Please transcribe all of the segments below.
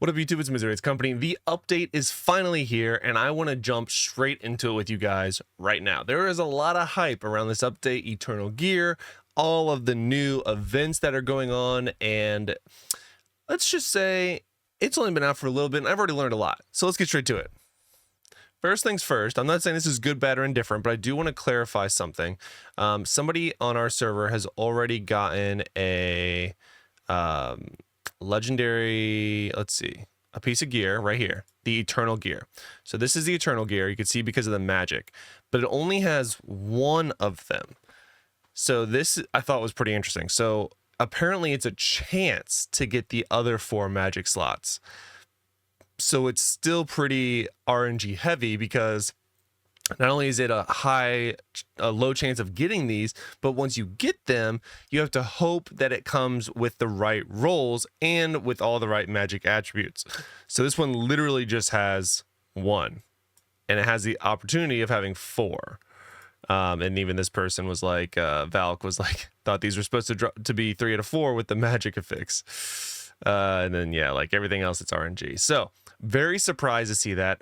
What up, YouTube? It's Misery. It's Company. The update is finally here, and I want to jump straight into it with you guys right now. There is a lot of hype around this update, Eternal Gear, all of the new events that are going on, and let's just say it's only been out for a little bit, and I've already learned a lot. So let's get straight to it. First things first, I'm not saying this is good, bad, or indifferent, but I do want to clarify something. Somebody on our server has already gotten a legendary, let's see, a piece of gear right here, the Eternal Gear. So this is the Eternal Gear. You can see because of the magic, but it only has one of them. So this I thought was pretty interesting. So apparently it's a chance to get the other 4 magic slots. So it's still pretty RNG heavy because not only is it a low chance of getting these, but once you get them, you have to hope that it comes with the right rolls and with all the right magic attributes. So this one literally just has 1, and it has the opportunity of having 4. And even this person was like, Valk was like, thought these were supposed to be 3 out of 4 with the magic affix. And then, yeah, like everything else, it's RNG. So very surprised to see that.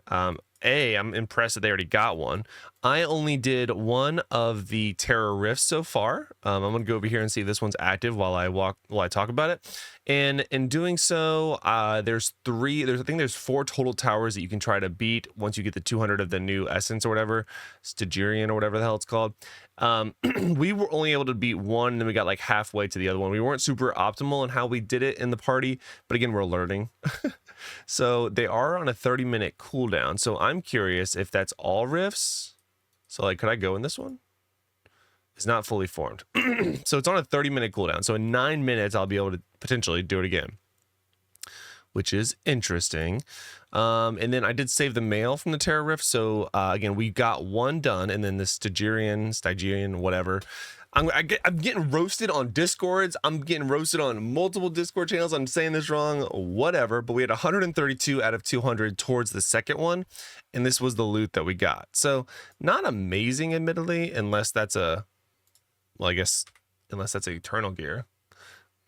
I'm impressed that they already got one. I only did one of the Terror Rifts so far. I'm gonna go over here and see if this one's active while I talk about it. And in doing so, I think there's 4 total towers that you can try to beat once you get the 200 of the new essence or whatever, Stygian or whatever the hell it's called. We were only able to beat one, and then we got like halfway to the other one. We weren't super optimal in how we did it in the party, but again, we're learning. So they are on a 30-minute cooldown. So I'm curious if that's all rifts. So like, could I go in this one? It's not fully formed. So it's on a 30-minute cooldown. So in 9 minutes, I'll be able to potentially do it again, which is interesting. And then I did save the mail from the Terror Rift. So again, we got one done, and then the Stygian, whatever. I'm getting roasted on Discords. I'm getting roasted on multiple Discord channels. I'm saying this wrong, whatever. But we had 132 out of 200 towards the second one, and this was the loot that we got. So not amazing, admittedly, unless that's unless that's an Eternal Gear.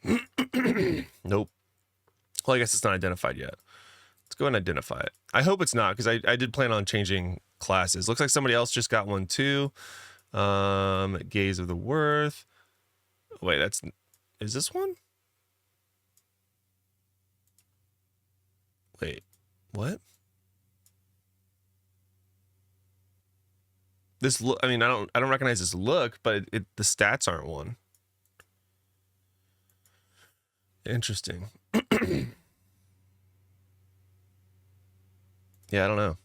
Nope. Well, I guess it's not identified yet. Let's go ahead and identify it. I hope it's not, because I did plan on changing classes. Looks like somebody else just got one too. Gaze of the Worth. Wait, is this one? Wait, what? This look, I mean, I don't recognize this look, but the stats aren't one. Interesting. Yeah, I don't know.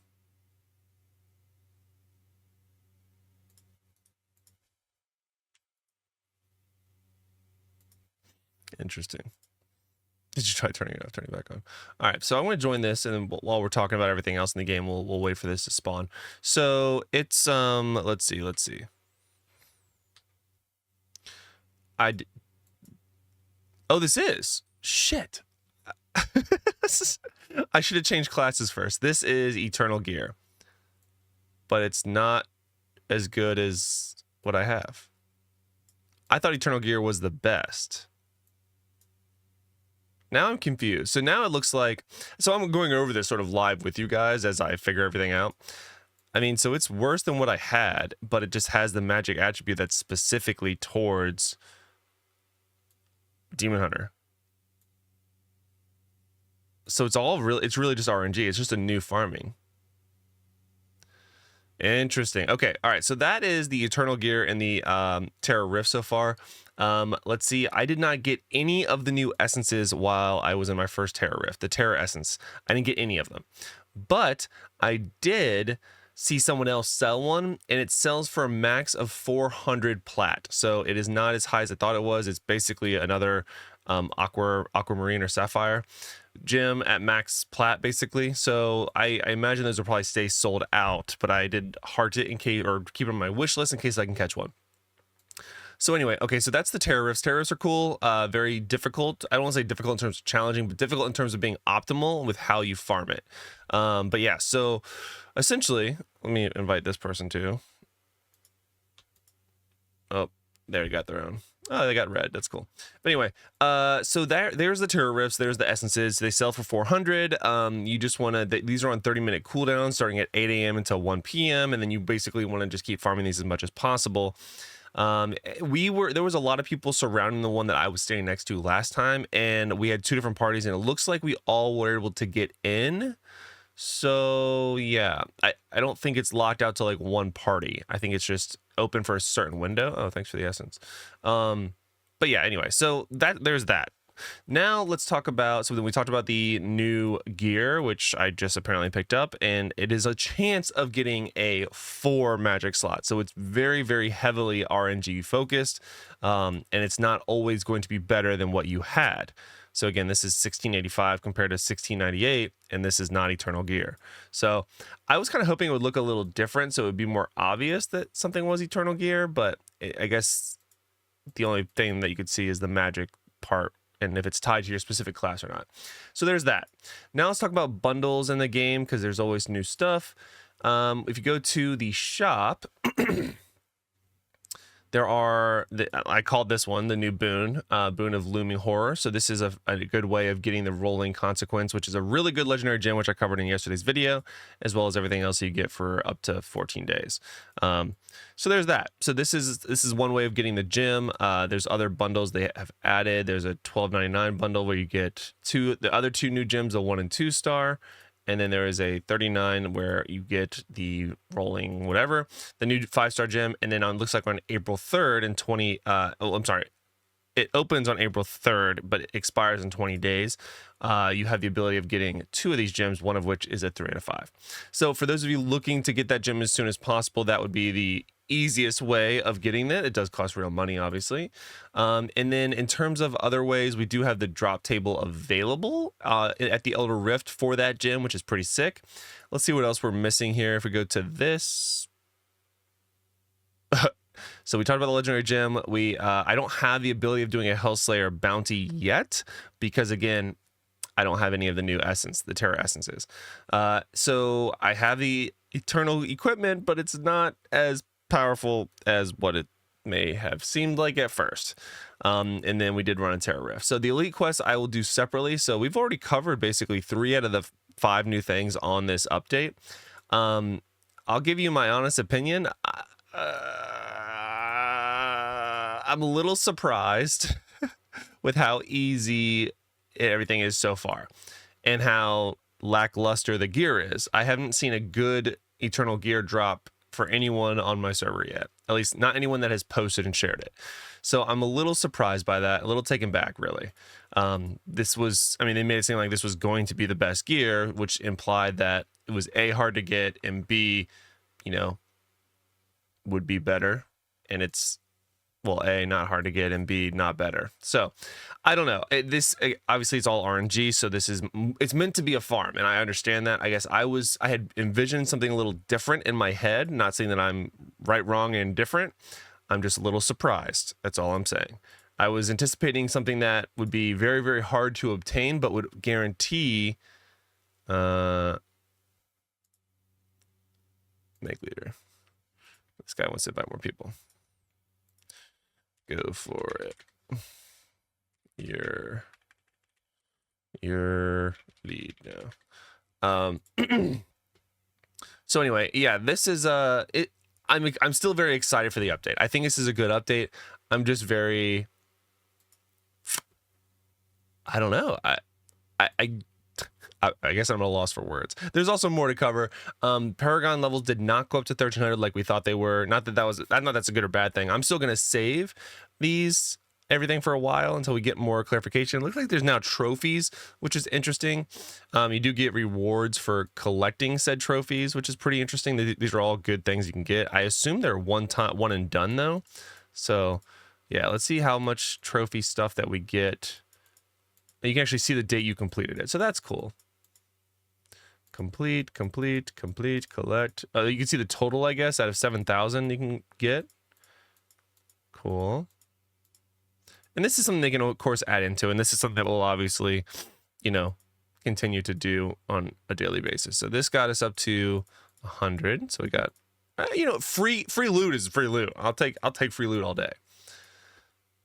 Interesting. Did you try turning it off, turning it back on? All right, so I'm going to join this, and then while we're talking about everything else in the game, we'll wait for this to spawn. So it's let's see. Oh, this is shit. I should have changed classes first. This is Eternal Gear, but it's not as good as what I have. I thought Eternal Gear was the best. Now I'm confused. So now it looks like, so I'm going over this sort of live with you guys as I figure everything out. I mean, so it's worse than what I had, but it just has the magic attribute that's specifically towards Demon Hunter. So it's really just RNG. It's just a new farming. Interesting. Okay. All right. So that is the Eternal Gear and the Terror Rift so far. Let's see. I did not get any of the new essences while I was in my first Terror Rift, the Terror Essence. I didn't get any of them, but I did see someone else sell one, and it sells for a max of 400 plat. So it is not as high as I thought it was. It's basically another aquamarine or sapphire gem at max plat, basically. So I imagine those will probably stay sold out, but I did heart it in case, or keep it on my wish list in case I can catch one. So anyway, okay, so that's the Terror Rifts. Terror Rifts are cool, very difficult. I don't want to say difficult in terms of challenging, but difficult in terms of being optimal with how you farm it. But yeah, so essentially, let me invite this person too. Oh, there, you got their own. Oh, they got red. That's cool. But anyway, so there's the terror rifts. There's the essences. They sell for 400. You just want to. These are on 30-minute cooldown, starting at 8 a.m. until 1 p.m. And then you basically want to just keep farming these as much as possible. There was a lot of people surrounding the one that I was standing next to last time, and we had 2 different parties, and it looks like we all were able to get in. So yeah, I don't think it's locked out to like one party. I think it's just open for a certain window. Oh, thanks for the essence. But yeah, anyway, so there's that. Now let's talk about, so then we talked about the new gear, which I just apparently picked up, and it is a chance of getting a 4 magic slot. So it's very, very heavily RNG focused, and it's not always going to be better than what you had. So again, this is 1685 compared to 1698, and this is not Eternal Gear. So I was kind of hoping it would look a little different, so it would be more obvious that something was Eternal Gear, but I guess the only thing that you could see is the magic part, and if it's tied to your specific class or not. So there's that. Now let's talk about bundles in the game, because there's always new stuff. If you go to the shop, there are, I called this one the new boon, Boon of Looming Horror. So this is a good way of getting the Rolling Consequence, which is a really good legendary gem, which I covered in yesterday's video, as well as everything else you get for up to 14 days. So there's that. So this is one way of getting the gem. There's other bundles they have added. There's a $12.99 bundle where you get the other 2 new gems, a 1 and 2 star. And then there is a 39 where you get the rolling whatever, the new 5-star gem. And then looks like on April 3rd and it opens on April 3rd, but it expires in 20 days. You have the ability of getting 2 of these gems, one of which is a 3 and a 5. So for those of you looking to get that gem as soon as possible, that would be the easiest way of getting it. It does cost real money, obviously. And then in terms of other ways, we do have the drop table available at the Elder Rift for that gem, which is pretty sick. Let's see what else we're missing here. If we go to this. So we talked about the legendary gem. I don't have the ability of doing a Hellslayer bounty yet, because again, I don't have any of the new essence, the Terra essences. So I have the eternal equipment, but it's not as powerful as what it may have seemed like at first. And then we did run a Terra Rift. So the elite quests I will do separately. So we've already covered basically 3 out of the 5 new things on this update. I'll give you my honest opinion. I'm a little surprised with how easy everything is so far and how lackluster the gear is. I haven't seen a good Eternal Gear drop for anyone on my server yet, at least not anyone that has posted and shared it. So I'm a little surprised by that, a little taken back, really. They made it seem like this was going to be the best gear, which implied that it was A, hard to get, and B, would be better. And it's, well, A, not hard to get, and B, not better. So I don't know. Obviously it's all RNG, so it's meant to be a farm, and I understand that. I guess I had envisioned something a little different in my head. Not saying that I'm right, wrong, and different. I'm just a little surprised. That's all I'm saying. I was anticipating something that would be very, very hard to obtain, but would guarantee make leader. This guy wants to invite more people. Go for it. Your lead now. So anyway, yeah, this is I'm still very excited for the update. I think this is a good update. I'm just very, I don't know. I guess I'm at a loss for words. There's also more to cover. Paragon levels did not go up to 1300 like we thought they were. Not that that's a good or bad thing. I'm still going to save everything for a while until we get more clarification. It looks like there's now trophies, which is interesting. You do get rewards for collecting said trophies, which is pretty interesting. These are all good things you can get. I assume they're one and done though. So yeah, let's see how much trophy stuff that we get. You can actually see the date you completed it. So that's cool. Complete, collect. You can see the total, I guess, out of 7,000 you can get. Cool. And this is something they can, of course, add into. And this is something that we'll obviously, continue to do on a daily basis. So this got us up to 100. So we got, free loot is free loot. I'll take free loot all day.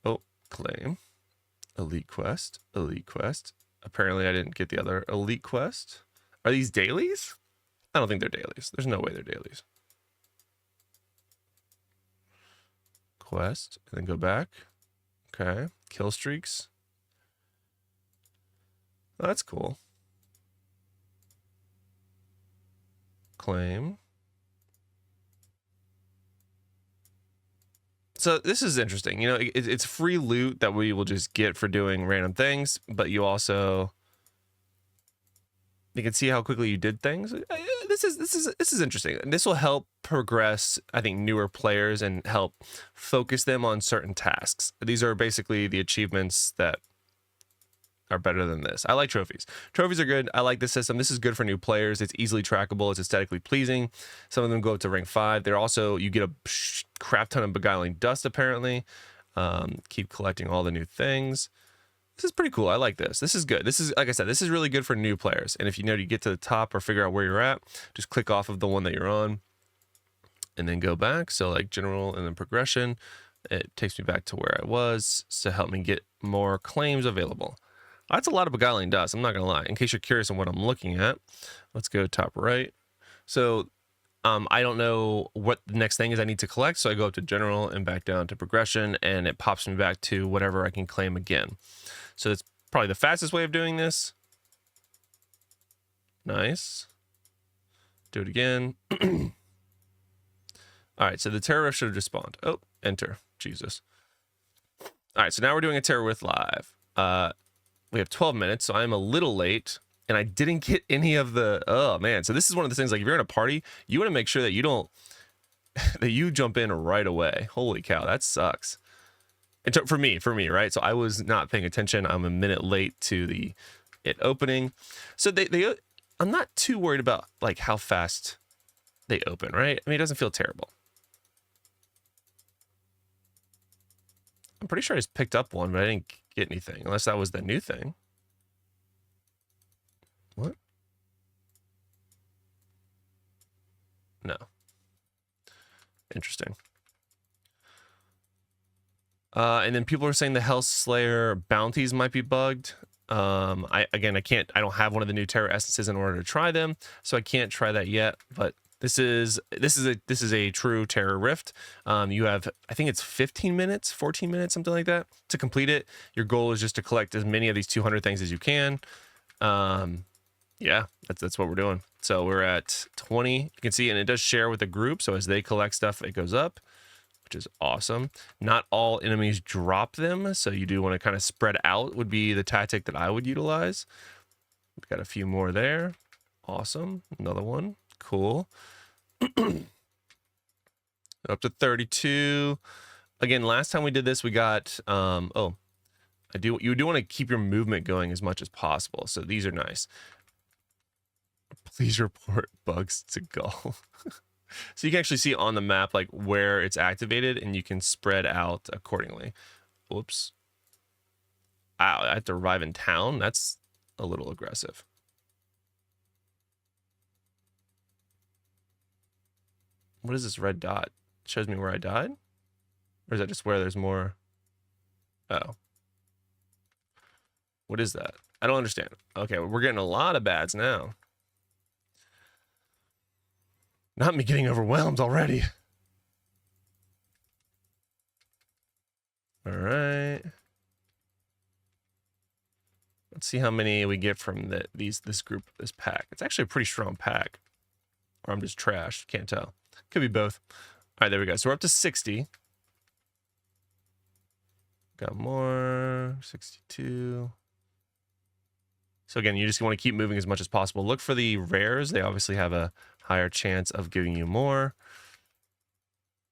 Oh, Claim. Elite quest. Elite quest. Apparently I didn't get the other elite quest. Are these dailies? I don't think they're dailies. There's no way they're dailies. Quest. And then go back. Okay. Kill streaks. Oh, that's cool. Claim. So this is interesting. You know, it's free loot that we will just get for doing random things, but you also, you can see how quickly you did things. This is interesting. And this will help progress, I think, newer players and help focus them on certain tasks. These are basically the achievements that are better than this. I like trophies. Trophies are good. I like this system. This is good for new players. It's easily trackable. It's aesthetically pleasing. Some of them go up to rank 5. They're also, you get a crap ton of beguiling dust apparently. Keep collecting all the new things. This is pretty cool. I like this. This is good. This is, like I said, this is really good for new players. And if you know you get to the top or figure out where you're at, just click off of the one that you're on and then go back. So like general and then progression, it takes me back to where I was to help me get more claims available. That's a lot of beguiling dust, I'm not going to lie. In case you're curious on what I'm looking at, let's go top right. So I don't know what the next thing is I need to collect, so I go up to general and back down to progression, and it pops me back to whatever I can claim again. So that's probably the fastest way of doing this. Nice. Do it again. All right, so the terrorist should have just spawned. Oh, enter. Jesus. All right, so now we're doing a terror with live. We have 12 minutes, so I'm a little late, and I didn't get any of the, oh man. So this is one of the things, like if you're in a party, you want to make sure that you don't, that you jump in right away. Holy cow, that sucks. And for me, right? So I was not paying attention. I'm a minute late to it opening. So I'm not too worried about like how fast they open, right? I mean, it doesn't feel terrible. I'm pretty sure I just picked up one, but I didn't get anything, unless that was the new thing. What? No. Interesting. And then people are saying the Hell Slayer bounties might be bugged. I don't have one of the new Terror Essences in order to try them, so I can't try that yet, but this is a true Terror Rift. You have, I think it's 15 minutes, 14 minutes, something like that, to complete it. Your goal is just to collect as many of these 200 things as you can. Yeah, that's what we're doing. So we're at 20. You can see, and it does share with the group. So as they collect stuff, it goes up, which is awesome. Not all enemies drop them, so you do want to kind of spread out. Would be the tactic that I would utilize. We've got a few more there. Awesome. Another one. Cool. Up to 32. Again, last time we did this, we got you do want to keep your movement going as much as possible. So these are nice. Please report bugs to Gull. So you can actually see on the map like where it's activated, and you can spread out accordingly. Whoops. Wow, I have to arrive in town. That's a little aggressive. What is this red dot? It shows me where I died? Or is that just where there's more? Oh. What is that? I don't understand. Okay, we're getting a lot of bads now. Not me getting overwhelmed already. All right. Let's see how many we get from this group, this pack. It's actually a pretty strong pack. Or I'm just trash. Can't tell. Could be both. All right, there we go. So we're up to 60. Got more. 62. So again, you just want to keep moving as much as possible. Look for the rares. They obviously have a higher chance of giving you more.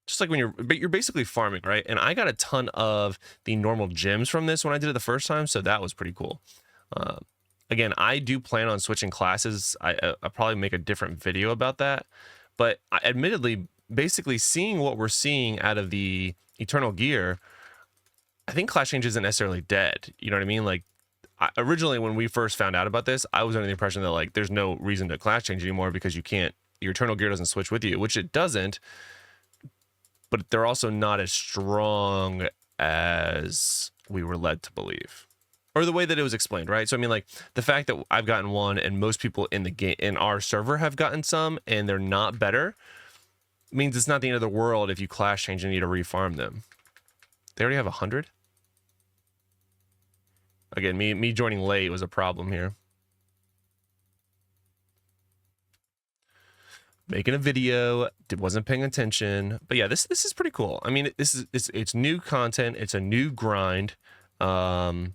Just like when you're basically farming, right? And I got a ton of the normal gems from this when I did it the first time, so that was pretty cool. Again, I do plan on switching classes. I'll probably make a different video about that. But admittedly, basically seeing what we're seeing out of the Eternal Gear, I think class change isn't necessarily dead. You know what I mean? Like, originally when we first found out about this, I was under the impression that like there's no reason to class change anymore because your Eternal Gear doesn't switch with you, which it doesn't. But they're also not as strong as we were led to believe, or the way that it was explained, right? So I mean, like the fact that I've gotten one and most people in the game in our server have gotten some and they're not better means it's not the end of the world if you class change and need to refarm them. They already have 100. Again, me joining late was a problem here. Making a video, wasn't paying attention, but yeah, this is pretty cool. I mean, it's new content, it's a new grind. Yeah,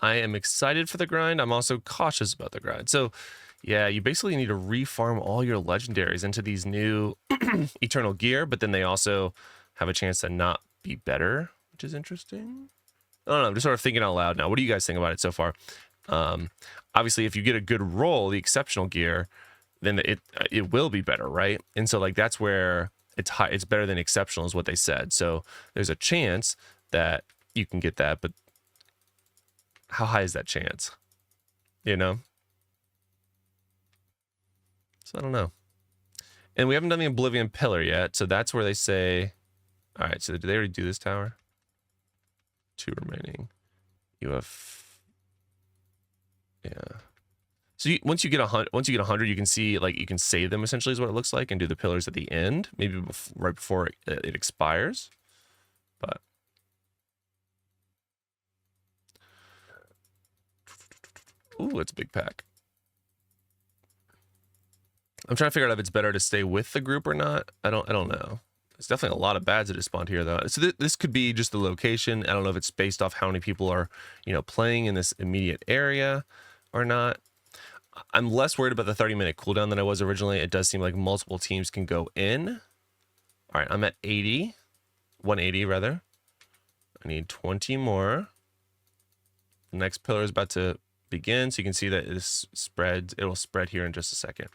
I am excited for the grind. I'm also cautious about the grind. So yeah, you basically need to refarm all your legendaries into these new eternal gear, but then they also have a chance to not be better, which is interesting. I don't know, I'm just sort of thinking out loud now. What do you guys think about it so far? Obviously, if you get a good roll, the exceptional gear, then it will be better, right? And so like that's where it's high, it's better than exceptional is what they said. So there's a chance that you can get that, but how high is that chance? You know? So I don't know. And we haven't done the Oblivion Pillar yet, so that's where they say, all right, so did they already do this tower? 2 remaining. You have, yeah. So once you get 100, you can see, like, you can save them essentially is what it looks like, and do the pillars at the end, maybe right before it expires. But ooh, it's a big pack. I'm trying to figure out if it's better to stay with the group or not. I don't know. There's definitely a lot of bads that have spawned here though. So this could be just the location. I don't know if it's based off how many people are, you know, playing in this immediate area or not. I'm less worried about the 30-minute cooldown than I was originally. It does seem like multiple teams can go in. All right, I'm at 80, 180 rather. I need 20 more. The next pillar is about to begin, so you can see that it will spread here in just a second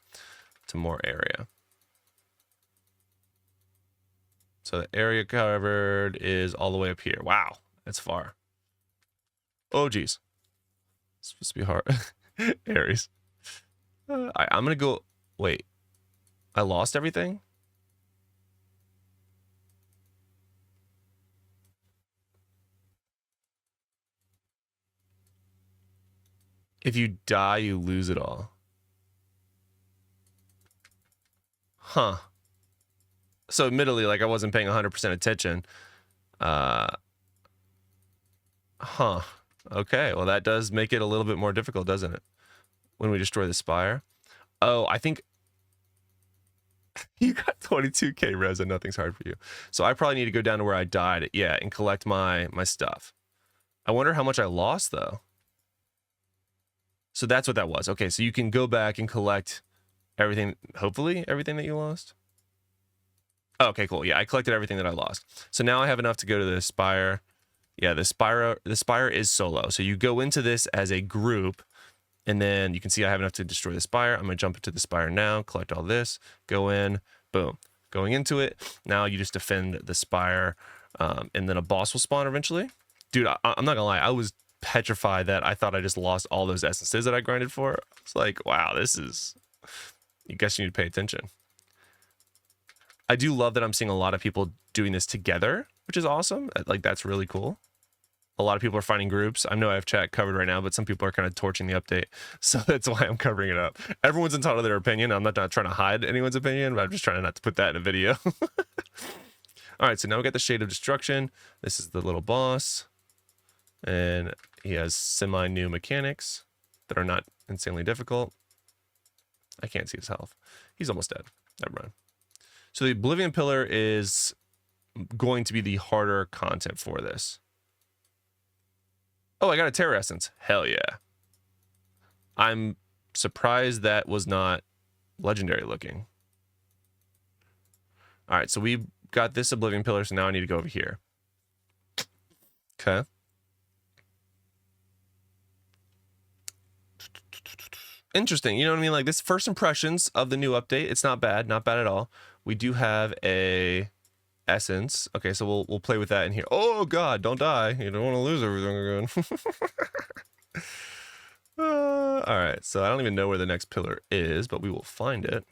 to more area. So the area covered is all the way up here. Wow, that's far. Oh geez, it's supposed to be hard. Aries. I'm gonna go. Wait, I lost everything. If you die, you lose it all. Huh. So admittedly, like I wasn't paying 100% attention. Huh. Okay, well that does make it a little bit more difficult, doesn't it? When we destroy the spire. Oh, I think you got 22k res and nothing's hard for you. So I probably need to go down to where I died, yeah, and collect my stuff. I wonder how much I lost though. So that's what that was. Okay, so you can go back and collect everything, hopefully everything that you lost. Oh, okay, cool. Yeah, I collected everything that I lost. So now I have enough to go to the spire. Yeah, the spire is solo. So you go into this as a group, and then you can see I have enough to destroy the spire. I'm gonna jump into the spire now, collect all this, go in, boom. Going into it, now you just defend the spire, and then a boss will spawn eventually. Dude, I'm not gonna lie, I was petrified that I thought I just lost all those essences that I grinded for. It's like, wow, this is, you guess you need to pay attention. I do love that I'm seeing a lot of people doing this together, which is awesome. Like, that's really cool. A lot of people are finding groups. I know I have chat covered right now, but some people are kind of torching the update. So that's why I'm covering it up. Everyone's entitled to their opinion. I'm not trying to hide anyone's opinion, but I'm just trying not to put that in a video. All right, so now we got the Shade of Destruction. This is the little boss. And he has semi-new mechanics that are not insanely difficult. I can't see his health. He's almost dead. Never mind. So the Oblivion Pillar is going to be the harder content for this. Oh, I got a Terror Essence. Hell yeah. I'm surprised that was not legendary looking. All right, so we got this Oblivion Pillar, so now I need to go over here. Okay. Interesting. You know what I mean? Like, this first impressions of the new update, it's not bad. Not bad at all. We do have a essence. Okay, so we'll play with that in here. Oh god, don't die. You don't want to lose everything again. All right, so I don't even know where the next pillar is, but we will find it.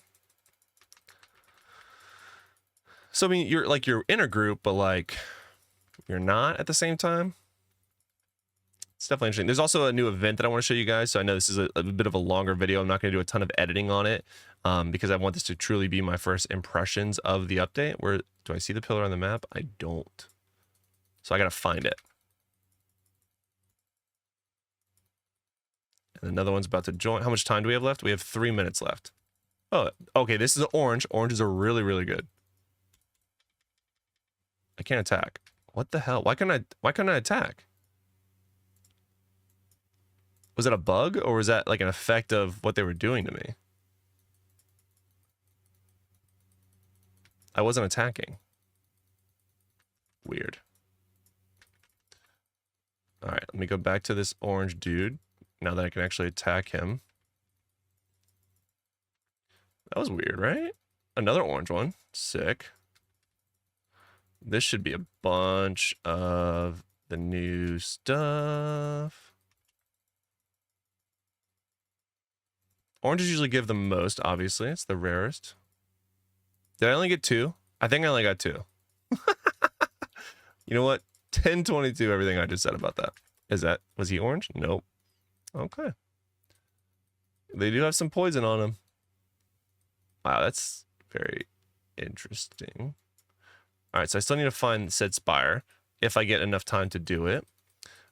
So I mean, you're in a group, but like you're not at the same time. It's definitely interesting. There's also a new event that I want to show you guys. So I know this is a bit of a longer video. I'm not going to do a ton of editing on it because I want this to truly be my first impressions of the update. Where do I see the pillar on the map? I don't. So I got to find it. And another one's about to join. How much time do we have left? We have 3 minutes left. Oh, okay. This is orange. Oranges are really, really good. I can't attack. What the hell? Why couldn't I attack? Was that a bug or was that like an effect of what they were doing to me? I wasn't attacking. Weird. All right, let me go back to this orange dude. Now that I can actually attack him. That was weird, right? Another orange one. Sick. This should be a bunch of the new stuff. Oranges usually give the most, obviously. It's the rarest. Did I only get 2? I think I only got 2. You know what? 1022, everything I just said about that. Was he orange? Nope. Okay. They do have some poison on him. Wow, that's very interesting. All right, so I still need to find said spire if I get enough time to do it.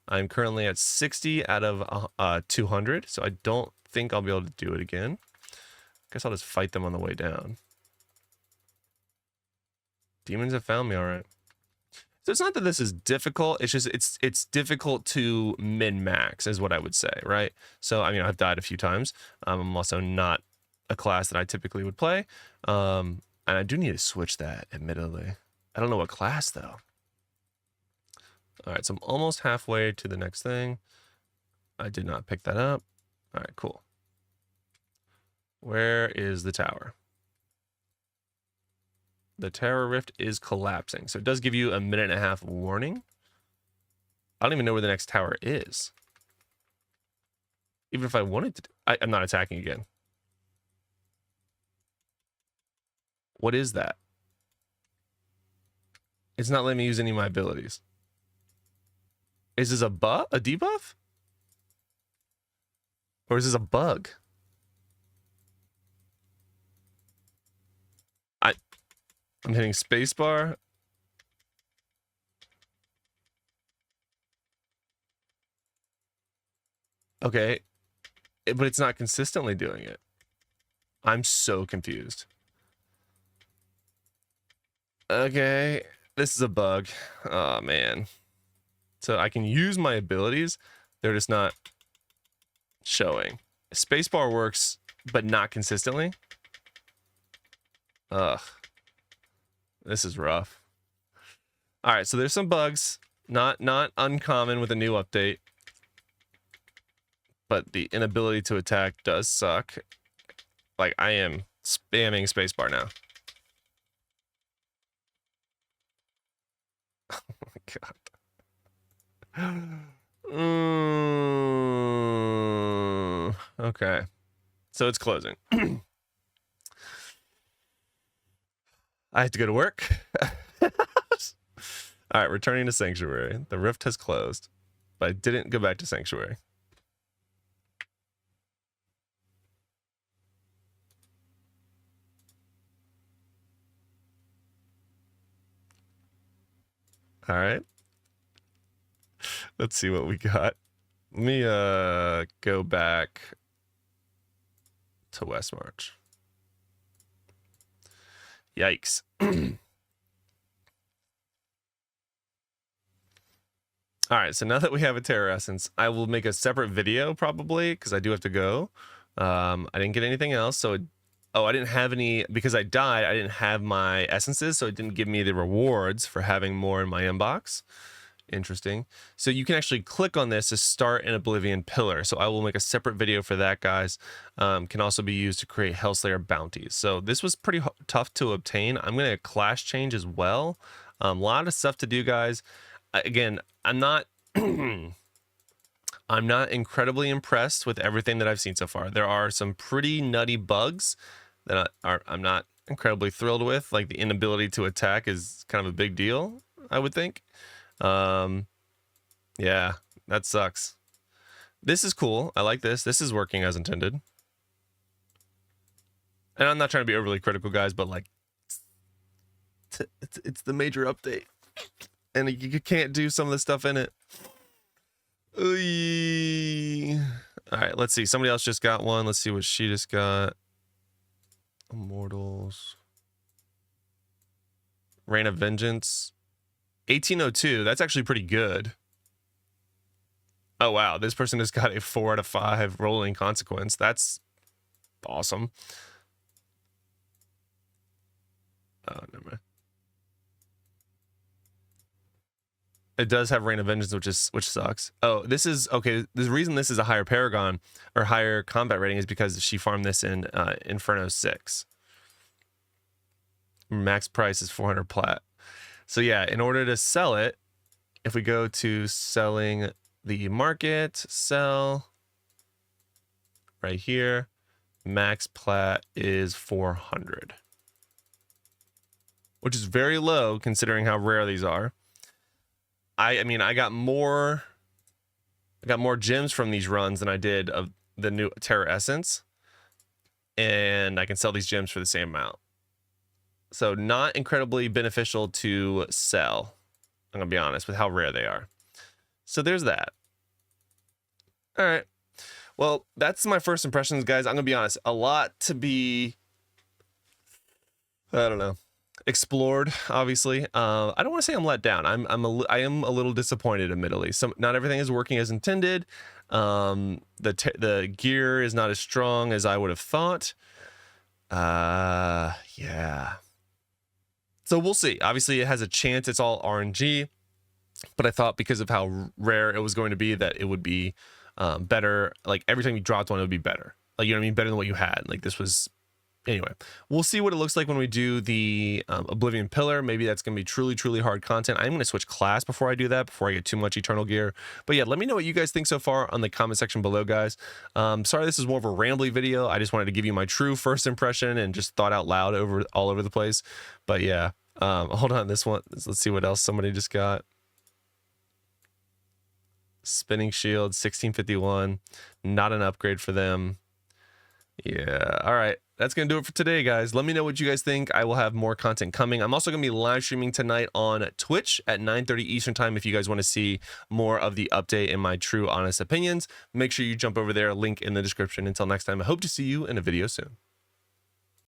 I'm currently at 60 out of 200, so I don't think I'll be able to do it again. Guess I'll just fight them on the way down. Demons have found me, all right. So it's not that this is difficult. It's just it's difficult to min-max is what I would say, right? So I mean, I've died a few times. I'm also not a class that I typically would play, and I do need to switch that. Admittedly, I don't know what class though. All right, so I'm almost halfway to the next thing. I did not pick that up. All right, cool. Where is the tower? The tower rift is collapsing. So it does give you a 1.5 minute warning. I don't even know where the next tower is. Even if I wanted to, I'm not attacking again. What is that? It's not letting me use any of my abilities. Is this a debuff? Or is this a bug? I'm hitting spacebar. Okay. But it's not consistently doing it. I'm so confused. Okay. This is a bug. Oh, man. So I can use my abilities. They're just not showing. Spacebar works, but not consistently. Ugh. This is rough. All right, so there's some bugs. Not uncommon with a new update. But the inability to attack does suck. Like, I am spamming spacebar now. Oh my god. Okay. So it's closing. I have to go to work. All right, returning to Sanctuary. The rift has closed, but I didn't go back to Sanctuary. All right. Let's see what we got. Let me go back to West March. Yikes. All right, so now that we have a Terror Essence, I will make a separate video probably because I do have to go. I didn't get anything else, so I didn't have any because I died. I didn't have my essences, so it didn't give me the rewards for having more in my inbox. Interesting. So you can actually click on this to start an Oblivion pillar. So I will make a separate video for that, guys. Can also be used to create Hellslayer bounties. So this was pretty tough to obtain. I'm going to class change as well. A lot of stuff to do, guys. Again, I'm not I'm not incredibly impressed with everything that I've seen so far. There are some pretty nutty bugs that I'm not incredibly thrilled with. Like, the inability to attack is kind of a big deal, I would think. Yeah, that sucks. This is cool. I like this. This is working as intended. And I'm not trying to be overly critical, guys, but like, it's the major update, and you can't do some of the stuff in it. Oy. All right, let's see. Somebody else just got one. Let's see what she just got. Immortals. Reign of Vengeance. 1802. That's actually pretty good. Oh, wow. This person has got a 4 out of 5 rolling consequence. That's awesome. Oh, never mind. It does have Reign of Vengeance, which sucks. Oh, this is okay. The reason this is a higher Paragon or higher combat rating is because she farmed this in Inferno 6. Max price is 400 plat. So yeah, in order to sell it, if we go to selling the market, sell right here, max plat is 400, which is very low considering how rare these are. I mean, I got more gems from these runs than I did of the new Terror Essence, and I can sell these gems for the same amount. So not incredibly beneficial to sell, I'm gonna be honest, with how rare they are. So there's that. All right. Well, that's my first impressions, guys. I'm gonna be honest, a lot to be, I don't know, explored, obviously. I don't want to say I'm let down. I am a little disappointed, admittedly. Not everything is working as intended. The gear is not as strong as I would have thought. Yeah. So we'll see. Obviously, it has a chance. It's all RNG, but I thought because of how rare it was going to be that it would be better. Like every time you dropped one, it would be better. Like, you know what I mean? Better than what you had. Like, this was. Anyway, we'll see what it looks like when we do the Oblivion Pillar. Maybe that's going to be truly, truly hard content. I'm going to switch class before I do that, before I get too much Eternal Gear. But yeah, let me know what you guys think so far on the comment section below, guys. Sorry this is more of a rambly video. I just wanted to give you my true first impression and just thought out loud all over the place. But yeah, hold on, this one. Let's see what else somebody just got. Spinning Shield, 1651. Not an upgrade for them. Yeah, all right. That's going to do it for today, guys. Let me know what you guys think. I will have more content coming. I'm also going to be live streaming tonight on Twitch at 9:30 Eastern time if you guys want to see more of the update and my true, honest opinions. Make sure you jump over there. Link in the description. Until next time, I hope to see you in a video soon.